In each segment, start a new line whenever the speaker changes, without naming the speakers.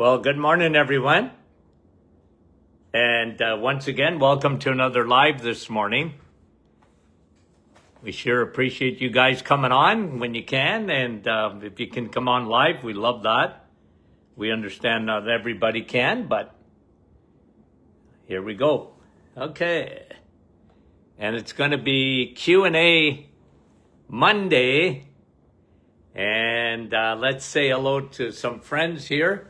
Well, good morning, everyone. And once again, welcome to another live this morning. We sure appreciate you guys coming on when you can. And if you can come on live, we love that. We understand not everybody can, but here we go. Okay. And it's going to be Q&A Monday. And let's say hello to some friends here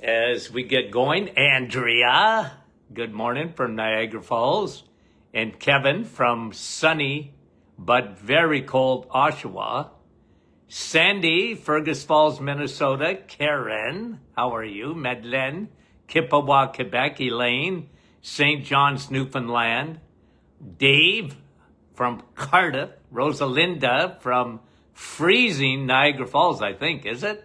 as we get going. Andrea, good morning from Niagara Falls. And Kevin from sunny but very cold Oshawa. Sandy, Fergus Falls, Minnesota. Karen, how are you? Madeleine, Kippawa, Quebec. Elaine, St. John's, Newfoundland. Dave from Cardiff. Rosalinda from freezing Niagara Falls, I think, is it?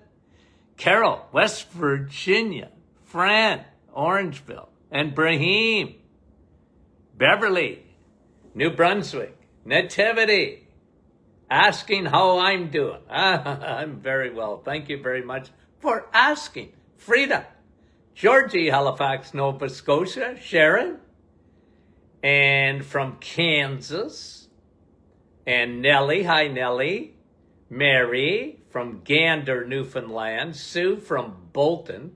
Carol, West Virginia. Fran, Orangeville. And Brahim, Beverly, New Brunswick. Nativity, asking how I'm doing. I'm very well. Thank you very much for asking. Frida, Georgie, Halifax, Nova Scotia. Sharon, and from Kansas. And Nellie, hi Nellie. Mary from Gander, Newfoundland. Sue from Bolton.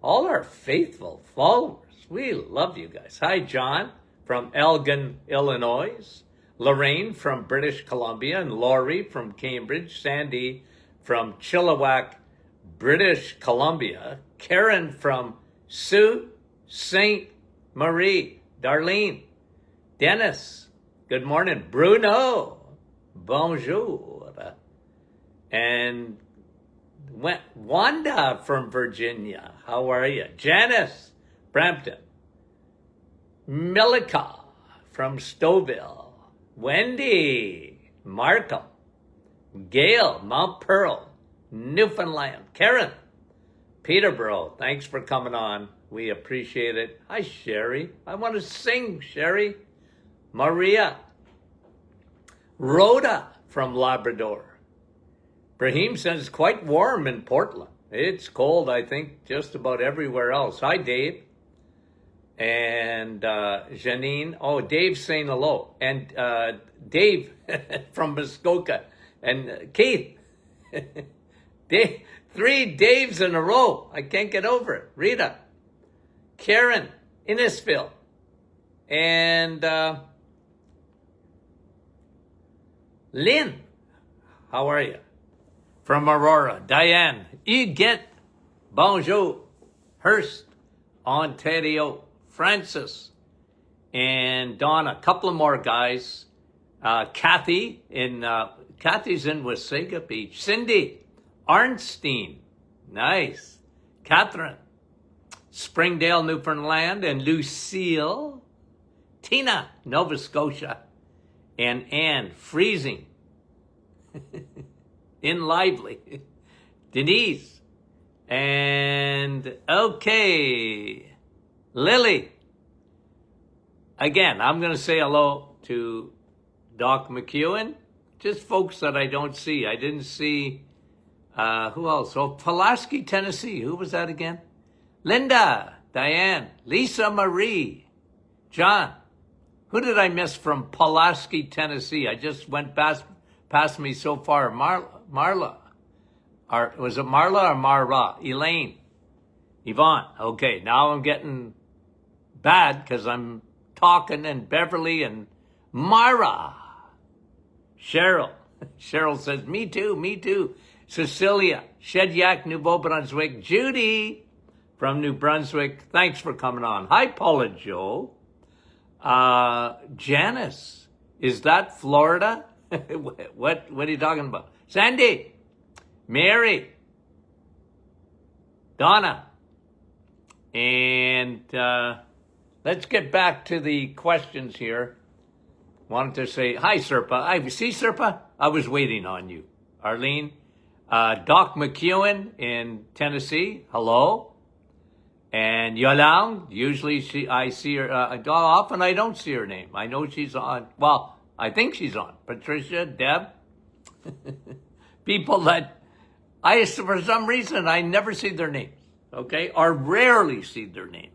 All our faithful followers. We love you guys. Hi John from Elgin, Illinois. Lorraine from British Columbia. And Laurie from Cambridge. Sandy from Chilliwack, British Columbia. Karen from Sault Ste. Marie. Darlene. Dennis, good morning. Bruno, bonjour. And Wanda from Virginia, how are you? Janice, Brampton. Milika from Stouffville. Wendy, Markham. Gail, Mount Pearl, Newfoundland. Karen, Peterborough, thanks for coming on. We appreciate it. Hi, Sherry. I want to sing, Sherry. Maria. Rhoda from Labrador. Brahim says it's quite warm in Portland. It's cold, I think, just about everywhere else. Hi, Dave. And Janine. Oh, Dave's saying hello. And Dave from Muskoka. And Keith. Dave, 3 Daves in a row. I can't get over it. Rita. Karen, Innisfil. And Lynn, how are you? From Aurora. Diane, Huguette, bonjour. Hurst, Ontario. Francis, and Donna. A couple of more guys. Kathy, Kathy's in Wasaga Beach. Cindy, Arnstein, nice. Catherine, Springdale, Newfoundland. And Lucille. Tina, Nova Scotia. And Anne, freezing. In Lively. Denise. And okay. Lily. Again, I'm going to say hello to Doc McEwen. Just folks that I don't see. I didn't see, who else? Oh, Pulaski, Tennessee. Who was that again? Linda, Diane, Lisa Marie, John. Who did I miss from Pulaski, Tennessee? I just went past me so far. Marla. Was it Marla or Mara? Elaine. Yvonne. Okay, now I'm getting bad because I'm talking. And Beverly and Mara. Cheryl. Cheryl says, me too, me too. Cecilia. Shediac, Nouveau Brunswick. Judy from New Brunswick. Thanks for coming on. Hi, Paula Joe. Janice. Is that Florida? What are you talking about? Sandy. Mary. Donna. And let's get back to the questions here. Wanted to say, hi, Serpa. See, Serpa? I was waiting on you. Arlene. Doc McEwen in Tennessee. Hello. And Yolande. Usually I see her. Often I don't see her name. I know she's on. Well, I think she's on. Patricia, Deb. People that for some reason, I never see their names. okay, or rarely see their names.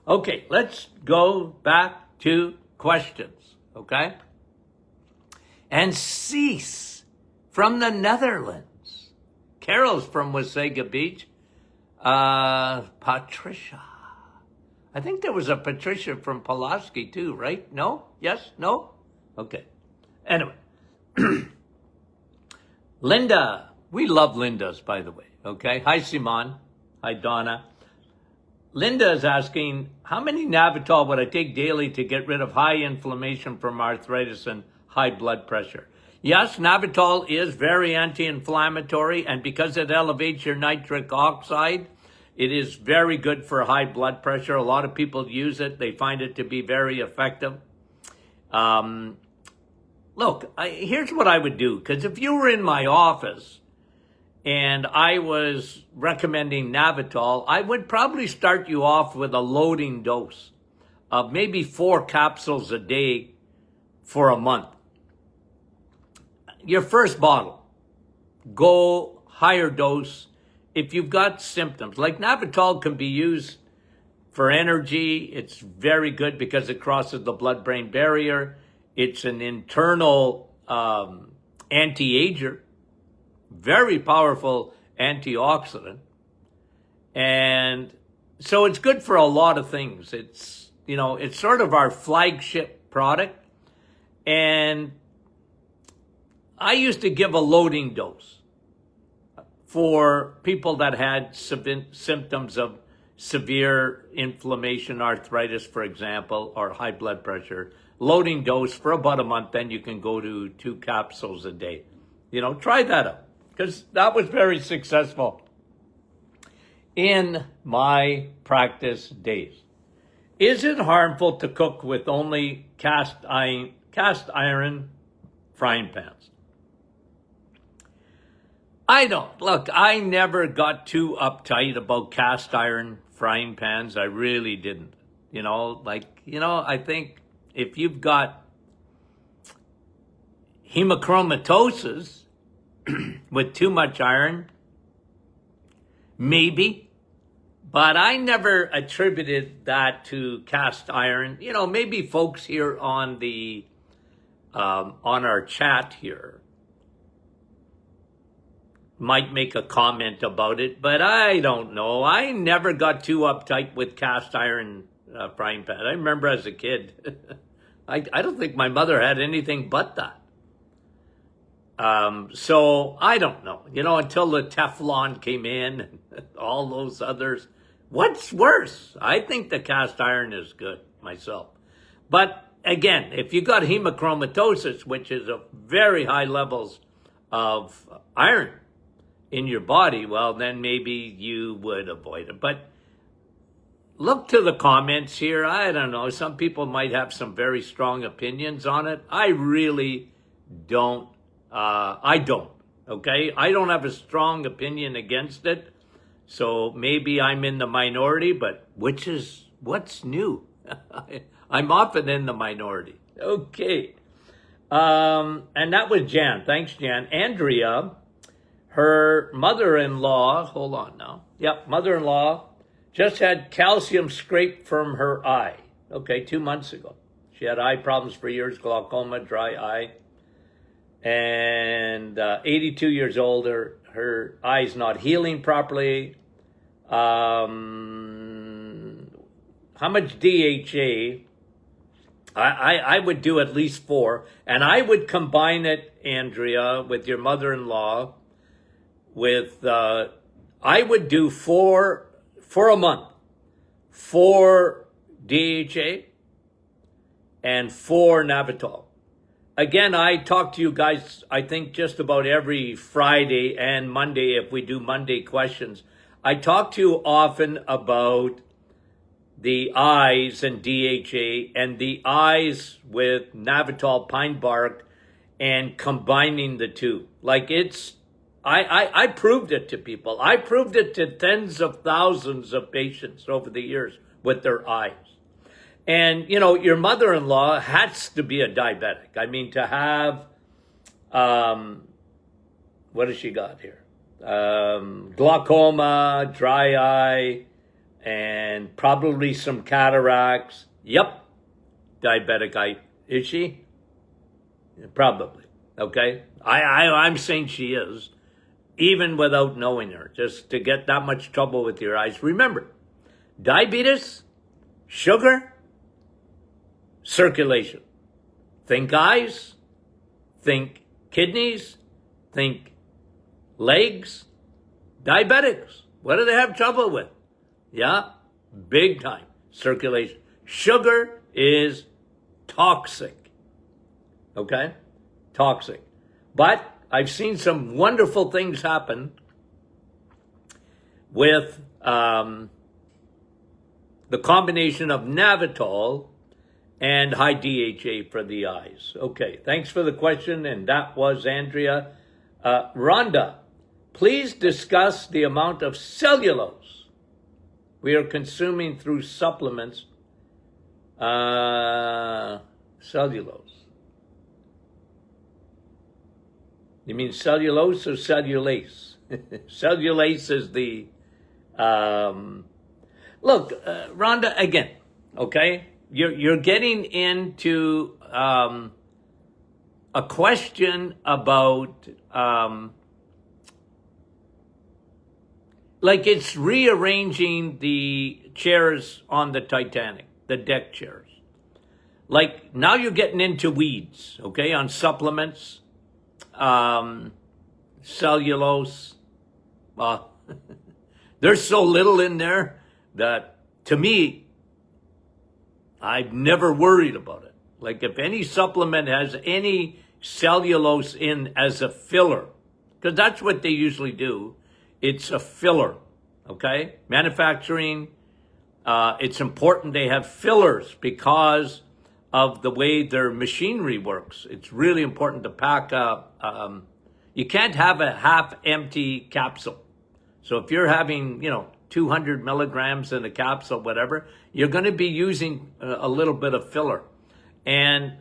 Okay, let's go back to questions, okay? And Cease from the Netherlands. Carol's from Wasaga Beach. Patricia. I think there was a Patricia from Pulaski too, right? No? Yes? No? Okay. Anyway. Linda. We love Linda's, by the way, okay? Hi, Simon. Hi, Donna. Linda is asking, how many Navital would I take daily to get rid of high inflammation from arthritis and high blood pressure? Yes, Navital is very anti-inflammatory, and because it elevates your nitric oxide, it is very good for high blood pressure. A lot of people use it. They find it to be very effective. Look, here's what I would do, because if you were in my office and I was recommending Navital, I would probably start you off with a loading dose of maybe 4 capsules a day for a month. Your first bottle, go higher dose. If you've got symptoms, like Navital can be used for energy. It's very good because it crosses the blood-brain barrier. It's an internal anti-ager, very powerful antioxidant. And so it's good for a lot of things. It's, you know, it's sort of our flagship product. And I used to give a loading dose for people that had symptoms of severe inflammation, arthritis, for example, or high blood pressure. Loading dose for about a month, then you can go to 2 capsules a day. You know, try that out, because that was very successful in my practice days. Is it harmful to cook with only cast iron frying pans? I don't. Look, I never got too uptight about cast iron frying pans. I really didn't. You know, I think if you've got hemochromatosis with too much iron, maybe. But I never attributed that to cast iron. You know, maybe folks here on the on our chat here might make a comment about it, but I don't know. I never got too uptight with cast iron frying pan. I remember as a kid, I don't think my mother had anything but that. So I don't know, you know, until the Teflon came in and all those others. What's worse? I think the cast iron is good myself. But again, if you got hemochromatosis, which is a very high levels of iron in your body, well, then maybe you would avoid it. But look to the comments here. I don't know. Some people might have some very strong opinions on it. I really don't. I don't. Okay? I don't have a strong opinion against it. So maybe I'm in the minority, but what's new? I'm often in the minority. Okay. And that was Jan. Thanks, Jan. Andrea, her mother-in-law, hold on now. Yep, mother-in-law just had calcium scraped from her eye. Okay, 2 months ago. She had eye problems for years, glaucoma, dry eye. And 82 years old, her eye's not healing properly. How much DHA? I would do at least 4. And I would combine it, Andrea, with your mother-in-law with, I would do 4 for a month. 4 DHA and 4 Navital. Again, I talk to you guys, I think, just about every Friday and Monday if we do Monday questions. I talk to you often about the eyes and DHA and the eyes with Navital pine bark and combining the two. Like I proved it to people. I proved it to tens of thousands of patients over the years with their eyes. And, you know, your mother-in-law has to be a diabetic. I mean, to have, what has she got here? glaucoma, dry eye, and probably some cataracts. Yep, diabetic eye. Is she? Probably. Okay. I'm saying she is, even without knowing her, just to get that much trouble with your eyes. Remember, diabetes, sugar, circulation. Think eyes, think kidneys, think legs, diabetics. What do they have trouble with? Yeah, big time. Circulation. Sugar is toxic. Okay? Toxic. But I've seen some wonderful things happen with the combination of Navitol and high DHA for the eyes. Okay, thanks for the question, and that was Andrea. Rhonda, please discuss the amount of cellulose we are consuming through supplements. Cellulose. You mean cellulose or cellulase? Cellulase is the... Look, Rhonda, again, okay? You're getting into a question about... like it's rearranging the chairs on the Titanic, the deck chairs. Like now you're getting into weeds, okay, on supplements, cellulose. There's so little in there that, to me, I've never worried about it. Like if any supplement has any cellulose in as a filler, because that's what they usually do. It's a filler, okay? Manufacturing, it's important they have fillers because of the way their machinery works. It's really important to pack up. You can't have a half-empty capsule. So if you're having, 200 milligrams in a capsule, whatever, you're going to be using a little bit of filler. And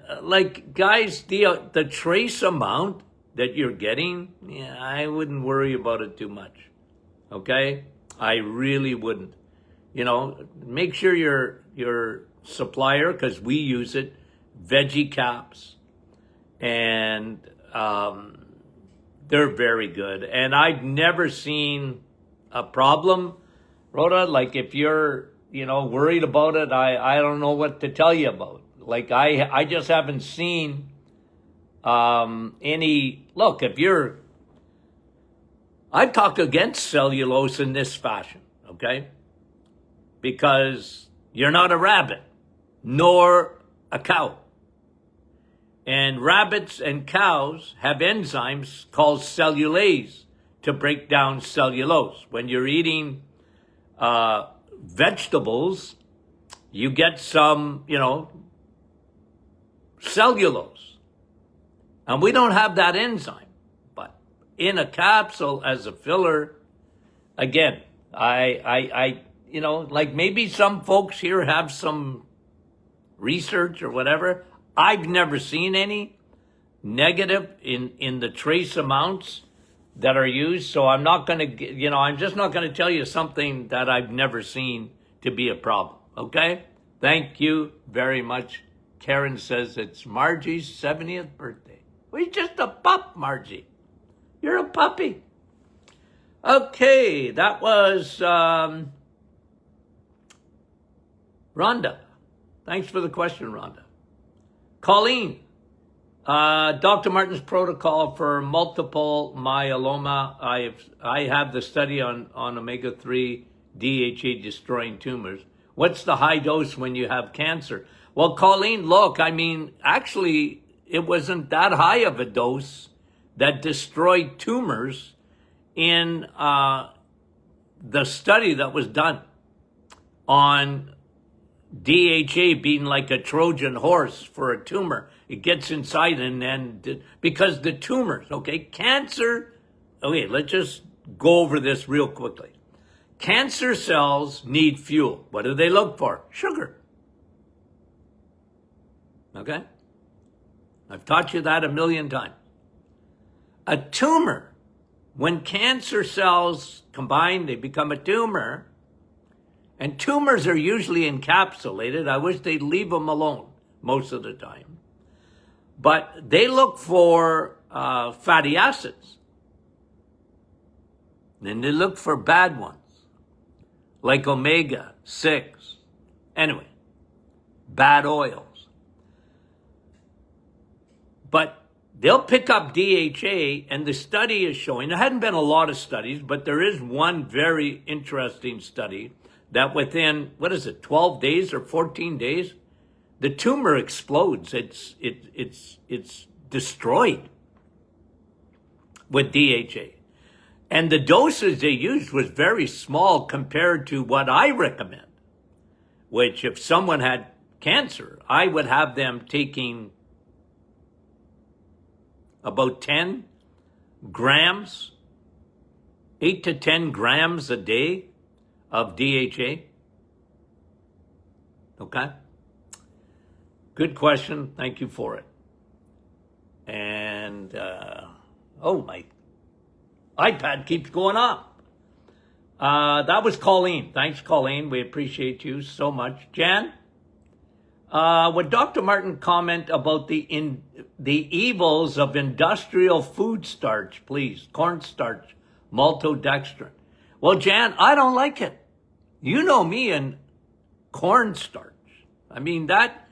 guys, the trace amount that you're getting, I wouldn't worry about it too much. Okay? I really wouldn't. Make sure your supplier, because we use it, Veggie Caps, and they're very good. And I've never seen a problem, Rhoda. Like if you're, worried about it, I don't know what to tell you about. Like I just haven't seen any. Look, if you're, I've talked against cellulose in this fashion, okay? Because you're not a rabbit, nor a cow. And rabbits and cows have enzymes called cellulase to break down cellulose. When you're eating vegetables, you get some, cellulose. And we don't have that enzyme. But in a capsule as a filler, again, I maybe some folks here have some research or whatever. I've never seen any negative in the trace amounts that are used. So I'm not going to, I'm just not going to tell you something that I've never seen to be a problem. Okay? Thank you very much. Karen says it's Margie's 70th birthday. We're just a pup, Margie. You're a puppy. Okay, that was Rhonda. Thanks for the question, Rhonda. Colleen, Dr. Martin's protocol for multiple myeloma. I have the study on omega-3 DHA destroying tumors. What's the high dose when you have cancer? Well, Colleen, look, actually, it wasn't that high of a dose that destroyed tumors in the study that was done on DHA being like a Trojan horse for a tumor. It gets inside and then, because the tumors, okay, cancer, okay, let's just go over this real quickly. Cancer cells need fuel. What do they look for? Sugar. Okay? I've taught you that a million times. A tumor when cancer cells combine, they become a tumor, and tumors are usually encapsulated. I wish they'd leave them alone most of the time. But they look for fatty acids. Then they look for bad ones, like omega-6. Anyway, bad oils. But they'll pick up DHA, and the study is showing, there hadn't been a lot of studies, but there is one very interesting study that within, 12 days or 14 days, the tumor explodes. It's destroyed with DHA. And the dosage they used was very small compared to what I recommend, which if someone had cancer, I would have them taking about 10 grams, 8 to 10 grams a day of DHA. Okay? Good question. Thank you for it. And, my iPad keeps going up. That was Colleen. Thanks, Colleen. We appreciate you so much. Jan, would Dr. Martin comment about the evils of industrial food starch, please? Cornstarch, maltodextrin. Well, Jan, I don't like it. You know me and cornstarch. I mean, that,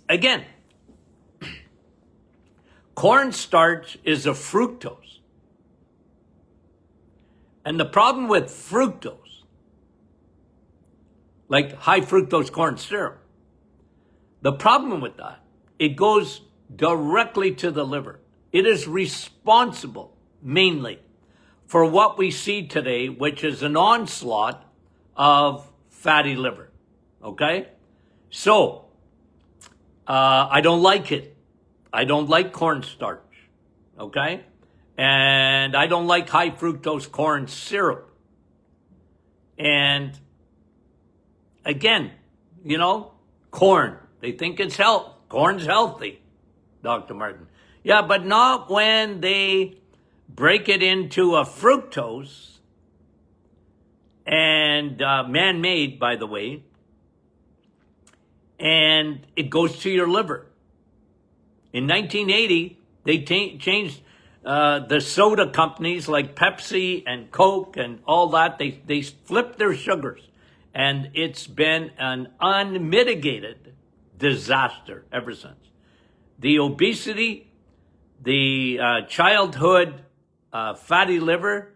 again, cornstarch is a fructose. And the problem with fructose, like high fructose corn syrup, the problem with that, it goes directly to the liver. It is responsible mainly for what we see today, which is an onslaught of fatty liver. Okay? So, I don't like it. I don't like cornstarch. Okay? And I don't like high fructose corn syrup. And again, corn. They think it's health. Corn's healthy, Dr. Martin. Yeah, but not when they break it into a fructose, and man-made, by the way, and it goes to your liver. In 1980, they changed the soda companies like Pepsi and Coke and all that. They flipped their sugars, and it's been an unmitigated disaster ever since. The obesity, the childhood fatty liver,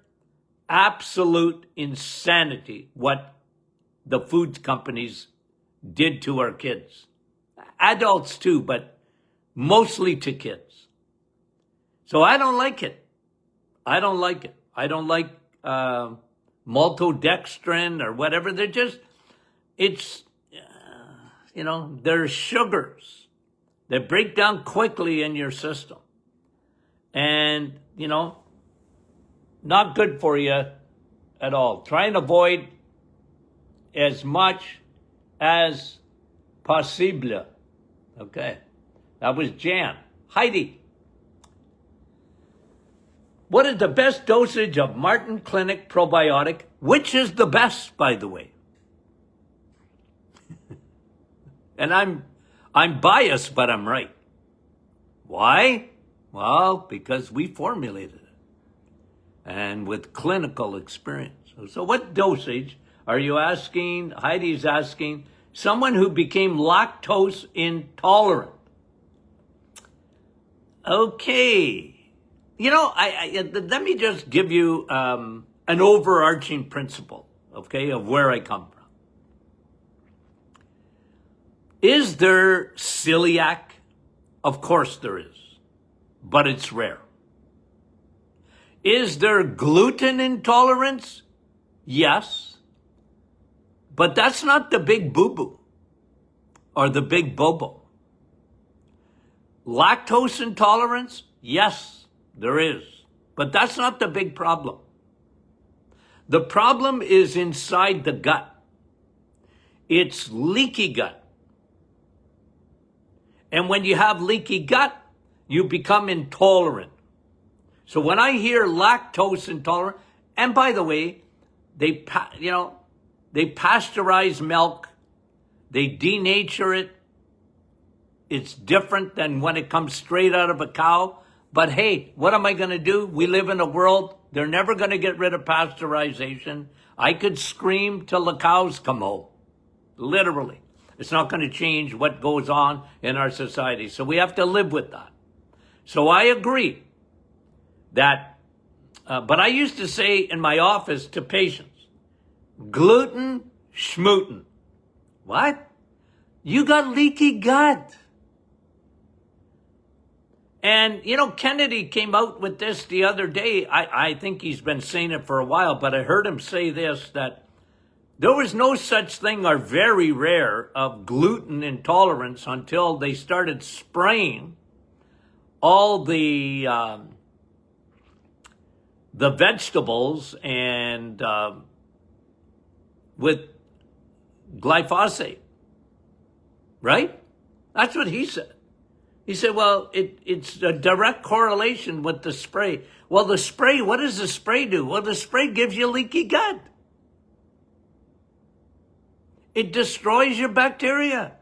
absolute insanity what the food companies did to our kids. Adults too, but mostly to kids. So I don't like it. I don't like it. I don't like maltodextrin or whatever. They're just, they're sugars that break down quickly in your system. And, not good for you at all. Try and avoid as much as possible. Okay. That was Jan. Heidi. What is the best dosage of Martin Clinic probiotic? Which is the best, by the way? And I'm biased, but I'm right. Why? Well, because we formulated it. And with clinical experience. So what dosage are you asking? Heidi's asking. Someone who became lactose intolerant. Okay. Let me just give you an overarching principle, okay, of where I come from. Is there celiac? Of course there is, but it's rare. Is there gluten intolerance? Yes, but that's not the big boo-boo or the big bobo. Lactose intolerance? Yes, there is, but that's not the big problem. The problem is inside the gut. It's leaky gut. And when you have leaky gut, you become intolerant. So when I hear lactose intolerant, and by the way, they pasteurize milk, they denature it. It's different than when it comes straight out of a cow. But hey, what am I going to do? We live in a world, they're never going to get rid of pasteurization. I could scream till the cows come home. Literally. It's not going to change what goes on in our society. So we have to live with that. So I agree that, but I used to say in my office to patients, gluten schmooten. What? You got leaky gut. And, Kennedy came out with this the other day. I think he's been saying it for a while, but I heard him say this, that there was no such thing, or very rare, of gluten intolerance until they started spraying all the vegetables and with glyphosate, right? That's what he said. He said, well, it's a direct correlation with the spray. Well, the spray, what does the spray do? Well, the spray gives you leaky gut. It destroys your bacteria.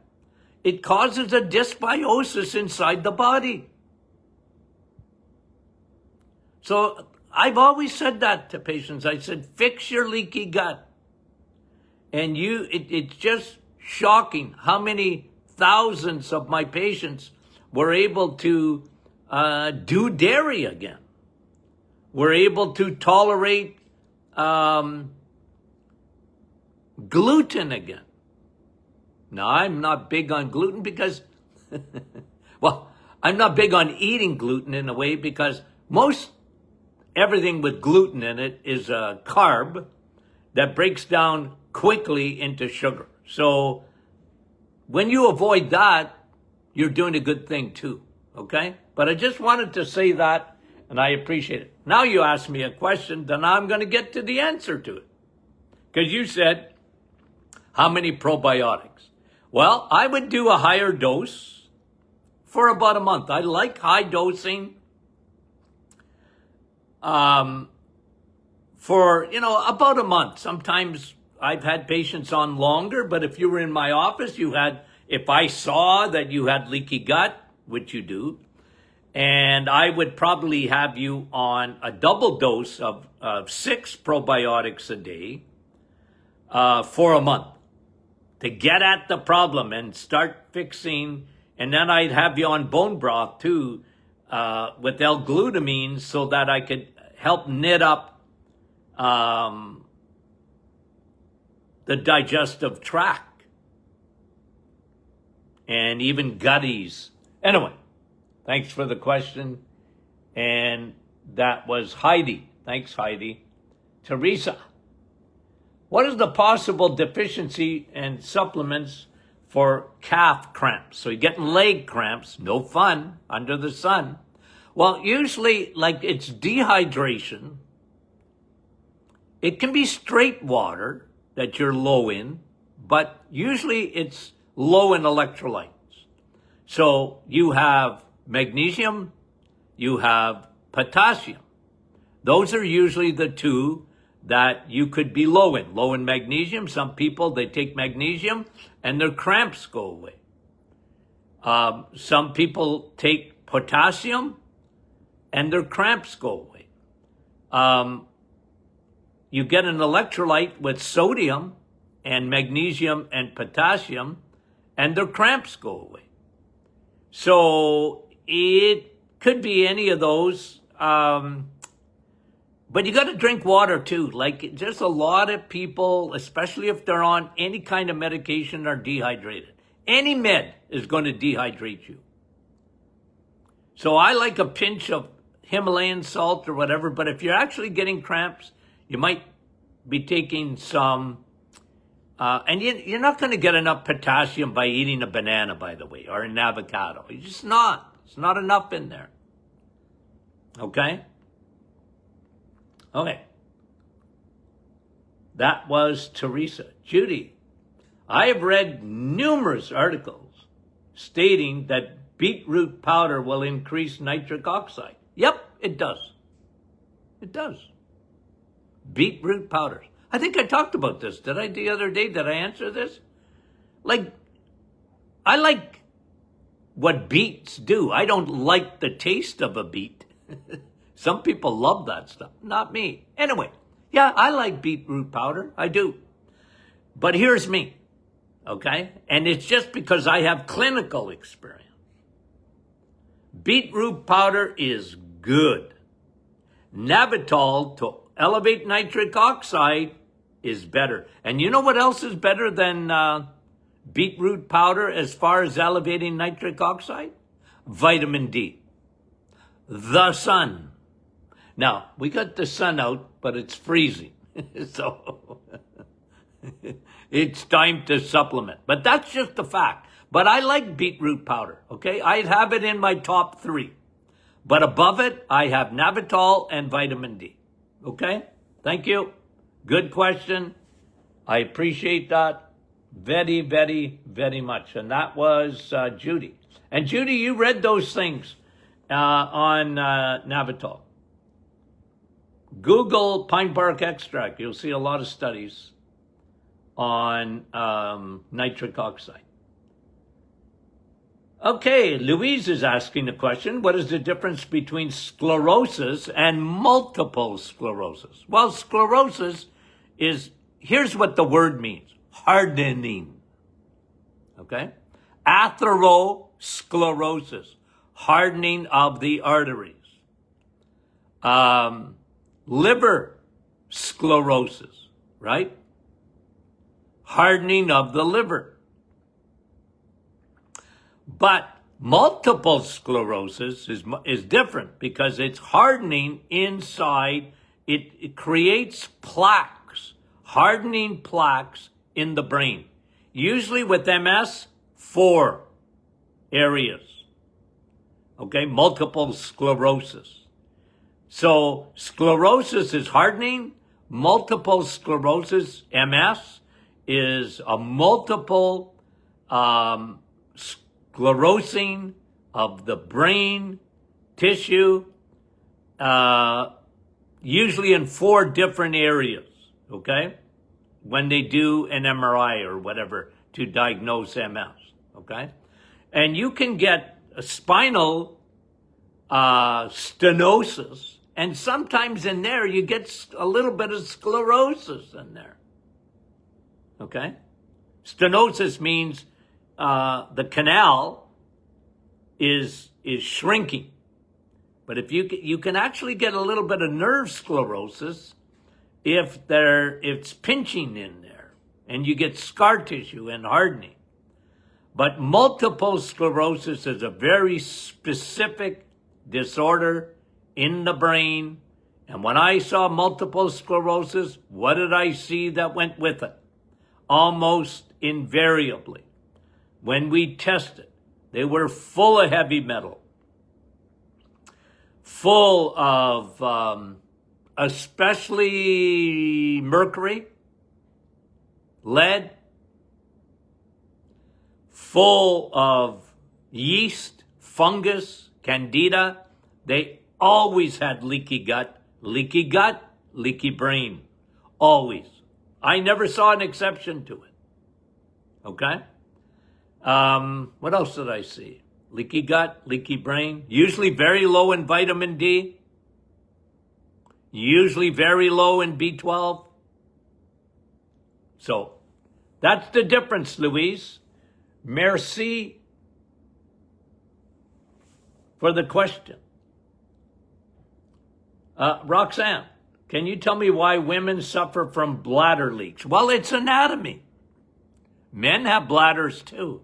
It causes a dysbiosis inside the body. So I've always said that to patients. I said, fix your leaky gut. And it's just shocking how many thousands of my patients were able to do dairy again. We're able to tolerate gluten again. Now, I'm not big on gluten because, well, I'm not big on eating gluten in a way because everything with gluten in it is a carb that breaks down quickly into sugar. So when you avoid that, you're doing a good thing too, okay? But I just wanted to say that, and I appreciate it. Now you ask me a question, then I'm going to get to the answer to it. Because you said, how many probiotics? Well, I would do a higher dose for about a month. I like high dosing for, about a month. Sometimes I've had patients on longer, but if you were in my office, if I saw that you had leaky gut, which you do, and I would probably have you on a double dose of 6 probiotics a day for a month to get at the problem and start fixing. And then I'd have you on bone broth too with L-glutamine so that I could help knit up the digestive tract. And even gutties. Anyway, thanks for the question. And that was Heidi. Thanks, Heidi. Teresa, what is the possible deficiency in supplements for calf cramps? So you're getting leg cramps, no fun, under the sun. Well, usually, it's dehydration. It can be straight water that you're low in, but usually it's low in electrolytes. So you have magnesium, you have potassium. Those are usually the two that you could be low in. Low in magnesium. Some people, they take magnesium and their cramps go away. Some people take potassium and their cramps go away. You get an electrolyte with sodium and magnesium and potassium, and their cramps go away. So it could be any of those. But you got to drink water too. There's a lot of people, especially if they're on any kind of medication, are dehydrated. Any med is going to dehydrate you. So I like a pinch of Himalayan salt or whatever, but if you're actually getting cramps, you might be taking some. And you're not going to get enough potassium by eating a banana, by the way, or an avocado. You're just not. It's not enough in there. Okay? Okay. That was Teresa. Judy, I have read numerous articles stating that beetroot powder will increase nitric oxide. Yep, it does. It does. Beetroot powder. I think I talked about this. Did I the other day? Did I answer this? Like, I like what beets do. I don't like the taste of a beet. Some people love that stuff. Not me. Anyway, yeah, I like beetroot powder. I do. But here's me, okay? And it's just because I have clinical experience. Beetroot powder is good. Navitol to elevate nitric oxide is better. And you know what else is better than beetroot powder as far as elevating nitric oxide? Vitamin D. The sun. Now, we got the sun out, but it's freezing. So it's time to supplement. But that's just a fact. But I like beetroot powder, okay? I'd have it in my top 3. But above it, I have Navitol and vitamin D. Okay? Thank you. Good question. I appreciate that very, very, very much. And that was Judy. And Judy, you read those things on Navitol. Google pine bark extract. You'll see a lot of studies on nitric oxide. Okay, Louise is asking a question. What is the difference between sclerosis and multiple sclerosis? Well, sclerosis is, here's what the word means. Hardening. Okay? Atherosclerosis. Hardening of the arteries. Liver sclerosis, right? Hardening of the liver. But multiple sclerosis is different because it's hardening inside. It creates plaques, hardening plaques in the brain. Usually with MS, 4 areas. Okay, multiple sclerosis. So sclerosis is hardening. Multiple sclerosis, MS, is a multiple sclerosing of the brain tissue, usually in 4 different areas, okay? When they do an MRI or whatever to diagnose MS, okay? And you can get a spinal stenosis, and sometimes in there you get a little bit of sclerosis in there, okay? Stenosis means the canal is shrinking. But if you can actually get a little bit of nerve sclerosis if it's pinching in there and you get scar tissue and hardening. But multiple sclerosis is a very specific disorder in the brain. And when I saw multiple sclerosis, what did I see that went with it? Almost invariably, when we tested, they were full of heavy metal, full of especially mercury, lead, full of yeast, fungus, candida. They always had leaky gut, leaky brain, always. I never saw an exception to it. Okay? What else did I see? Leaky gut, leaky brain, usually very low in vitamin D, usually very low in B12. So that's the difference, Louise. Merci for the question. Roxanne, can you tell me why women suffer from bladder leaks? Well, it's anatomy. Men have bladders too.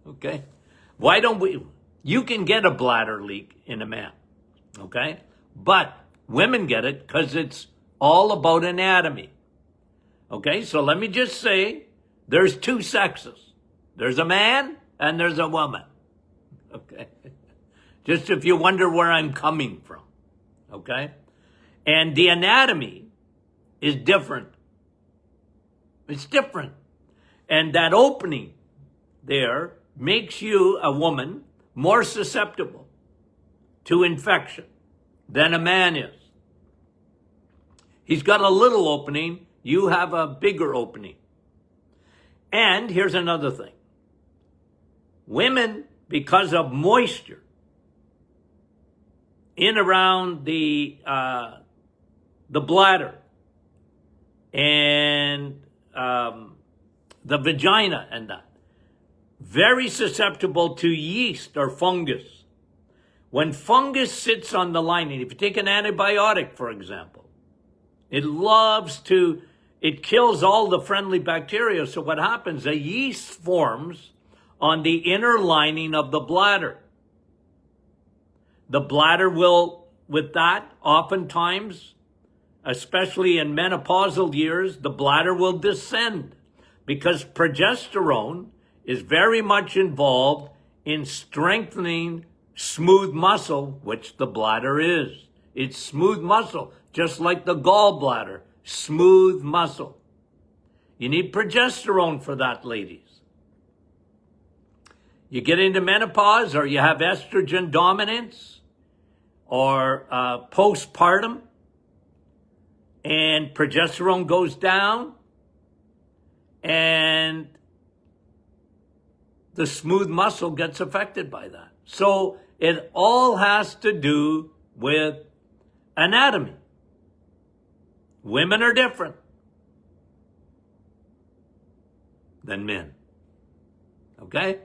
Okay? Why don't we? You can get a bladder leak in a man. Okay? But women get it because it's all about anatomy. Okay? So let me just say there's 2 sexes. There's a man and there's a woman. Okay? Just if you wonder where I'm coming from. Okay? And the anatomy is different. It's different. And that opening there makes you, a woman, more susceptible to infection. than a man is. He's got a little opening. You have a bigger opening. And here's another thing. Women, because of moisture in around the bladder and the vagina and that, very susceptible to yeast or fungus. When fungus sits on the lining, if you take an antibiotic, for example, it kills all the friendly bacteria. So what happens, a yeast forms on the inner lining of the bladder. The bladder will, with that, oftentimes, especially in menopausal years, the bladder will descend because progesterone is very much involved in strengthening smooth muscle, which the bladder is. It's smooth muscle, just like the gallbladder, smooth muscle. You need progesterone for that, ladies. You get into menopause or you have estrogen dominance or postpartum and progesterone goes down and the smooth muscle gets affected by that. So it all has to do with anatomy. Women are different than men. Okay?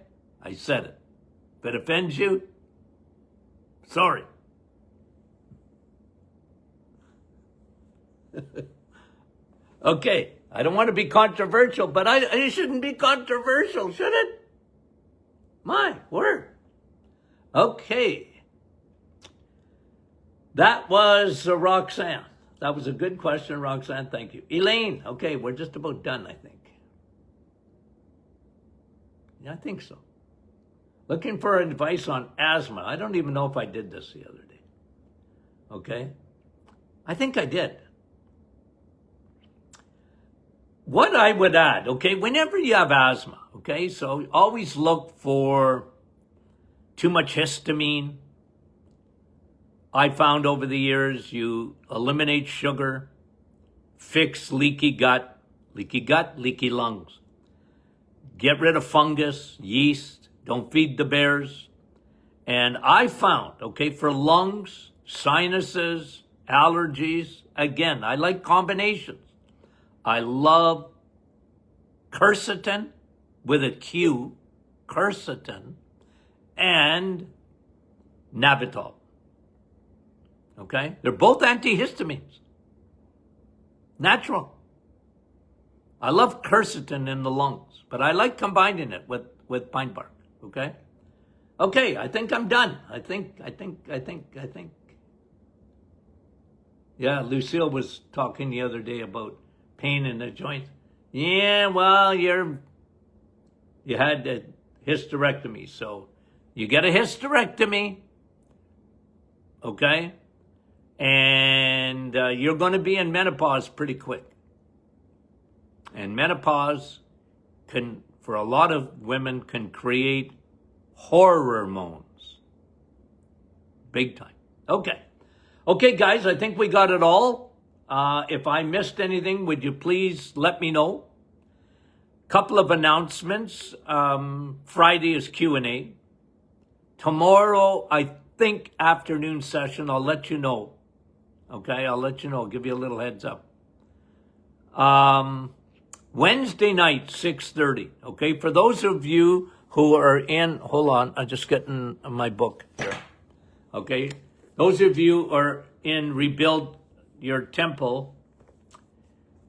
I said it. If it offends you, sorry. Okay, I don't want to be controversial, but I shouldn't be controversial, should it? My word. Okay. That was Roxanne. That was a good question, Roxanne. Thank you. Elaine. Okay, we're just about done, I think. Yeah, I think so. Looking for advice on asthma. I don't even know if I did this the other day. Okay? I think I did. What I would add, okay, whenever you have asthma, okay, so always look for too much histamine. I found over the years you eliminate sugar, fix leaky gut, leaky lungs. Get rid of fungus, yeast, don't feed the bears. And I found, okay, for lungs, sinuses, allergies, again, I like combinations. I love quercetin with a Q, quercetin, and Navitol. Okay? They're both antihistamines. Natural. I love quercetin in the lungs, but I like combining it with pine bark. Okay? Okay, I think I'm done. I think. Yeah, Lucille was talking the other day about pain in the joints. Yeah, well, you had a hysterectomy, so you get a hysterectomy, okay? And you're going to be in menopause pretty quick. And menopause can, for a lot of women, can create hormones. Big time. Okay. Okay, guys, I think we got it all. If I missed anything, would you please let me know? Couple of announcements. Friday is Q&A. Tomorrow, I think afternoon session, I'll let you know. Okay, I'll let you know. I'll give you a little heads up. Wednesday night, 6:30. Okay, for those of you who are in, hold on, I'm just getting my book here. Okay, those of you who are in Rebuild Your Temple,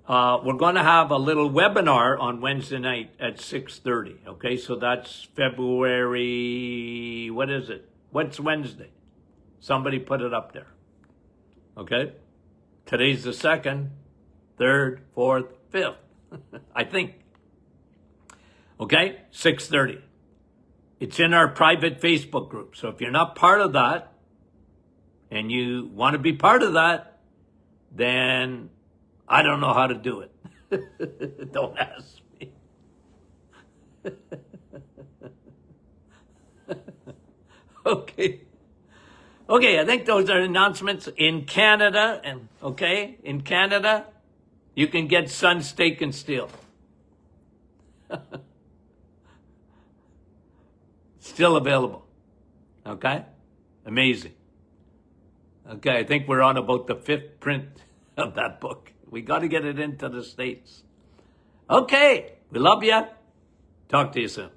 we're going to have a little webinar on Wednesday night at 6:30. Okay, so that's February, what is it? What's Wednesday? Somebody put it up there. Okay, today's the 2nd, 3rd, 4th, 5th, I think. Okay, 6:30. It's in our private Facebook group. So if you're not part of that and you want to be part of that, then I don't know how to do it. Don't ask me. Okay. Okay, I think those are announcements in Canada. And okay, in Canada, you can get Sun Steak and Steel. Still available. Okay? Amazing. Okay, I think we're on about the 5th print of that book. We got to get it into the States. Okay, we love you. Talk to you soon.